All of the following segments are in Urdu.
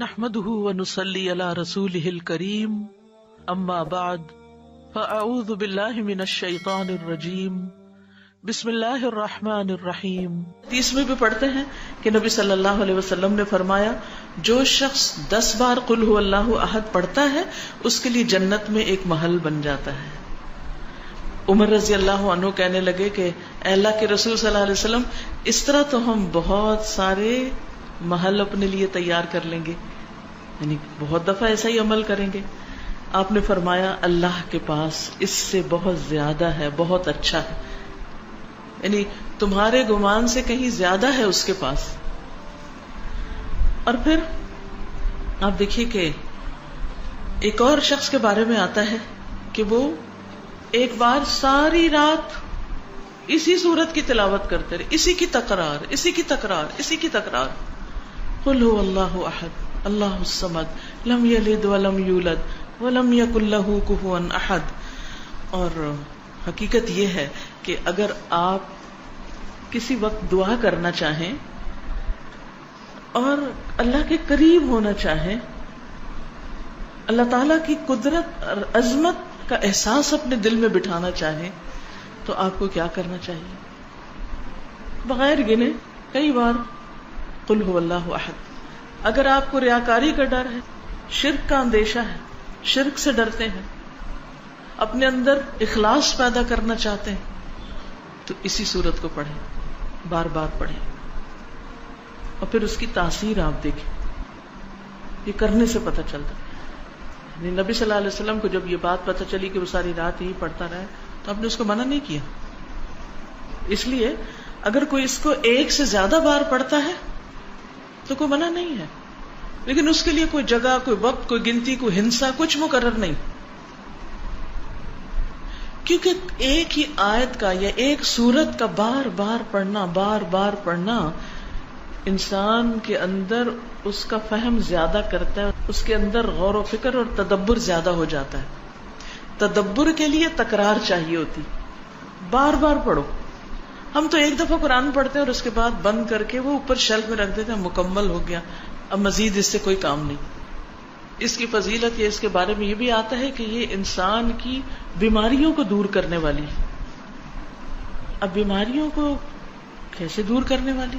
نحمده ونصلي على رسوله الكريم اما بعد فاعوذ باللہ من الشیطان الرجیم بسم اللہ الرحمن الرحیم. حدیث میں بھی پڑھتے ہیں کہ نبی صلی اللہ علیہ وسلم نے فرمایا جو شخص 10 بار قل هو اللہ احد پڑھتا ہے اس کے لیے جنت میں ایک محل بن جاتا ہے. عمر رضی اللہ عنہ کہنے لگے کہ اے اللہ کے رسول صلی اللہ علیہ وسلم اس طرح تو ہم بہت سارے محل اپنے لیے تیار کر لیں گے، یعنی بہت دفعہ ایسا ہی عمل کریں گے. آپ نے فرمایا اللہ کے پاس اس سے بہت زیادہ ہے، بہت اچھا ہے، یعنی تمہارے گمان سے کہیں زیادہ ہے اس کے پاس. اور پھر آپ دیکھیے کہ ایک اور شخص کے بارے میں آتا ہے کہ وہ ایک بار ساری رات اسی سورت کی تلاوت کرتے رہے، اسی کی تکرار قل هو اللہ احد اللہ الصمد لم یلد ولم یولد ولم یکن لہ کفوا احد. اور حقیقت یہ ہے کہ اگر آپ کسی وقت دعا کرنا چاہیں اور اللہ کے قریب ہونا چاہیں، اللہ تعالی کی قدرت اور عظمت کا احساس اپنے دل میں بٹھانا چاہیں تو آپ کو کیا کرنا چاہیے؟ بغیر گنے کئی بار قل هو اللہ احد. اگر آپ کو ریاکاری کا ڈر ہے، شرک کا اندیشہ ہے، شرک سے ڈرتے ہیں، اپنے اندر اخلاص پیدا کرنا چاہتے ہیں تو اسی صورت کو پڑھیں، بار بار پڑھیں اور پھر اس کی تاثیر آپ دیکھیں. یہ کرنے سے پتہ چلتا ہے. نبی صلی اللہ علیہ وسلم کو جب یہ بات پتہ چلی کہ وہ ساری رات یہی پڑھتا رہا تو آپ نے اس کو منع نہیں کیا. اس لیے اگر کوئی اس کو ایک سے زیادہ بار پڑھتا ہے تو کوئی منع نہیں ہے، لیکن اس کے لیے کوئی جگہ، کوئی وقت، کوئی گنتی، کوئی ہنسا کچھ مقرر نہیں. کیونکہ ایک ہی آیت کا یا ایک سورت کا بار بار پڑھنا انسان کے اندر اس کا فہم زیادہ کرتا ہے، اس کے اندر غور و فکر اور تدبر زیادہ ہو جاتا ہے. تدبر کے لیے تکرار چاہیے ہوتی، بار بار پڑھو. ہم تو ایک دفعہ قرآن پڑھتے ہیں اور اس کے بعد بند کر کے وہ اوپر شیلف میں رکھ دیتے ہیں، مکمل ہو گیا، اب مزید اس سے کوئی کام نہیں. اس کی فضیلت یہ اس کے بارے میں یہ بھی آتا ہے کہ یہ انسان کی بیماریوں کو دور کرنے والی ہے. اب بیماریوں کو کیسے دور کرنے والی؟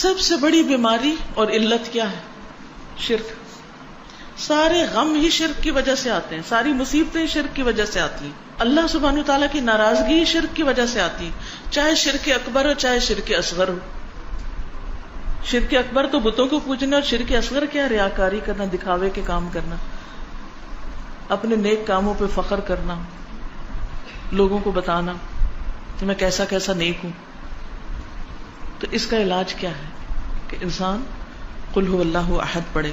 سب سے بڑی بیماری اور علت کیا ہے؟ شرک. سارے غم ہی شرک کی وجہ سے آتے ہیں، ساری مصیبتیں شرک کی وجہ سے آتی ہیں. اللہ سبحانہ تعالیٰ کی ناراضگی شرک کی وجہ سے آتی، چاہے شرک اکبر ہو چاہے شرک اصغر ہو. شرک اکبر تو بتوں کو پوجنا، اور شرک اصغر کیا؟ ریاکاری کرنا، دکھاوے کے کام کرنا، اپنے نیک کاموں پہ فخر کرنا، لوگوں کو بتانا کہ میں کیسا کیسا نیک ہوں. تو اس کا علاج کیا ہے کہ انسان قل هو اللہ احد پڑھے.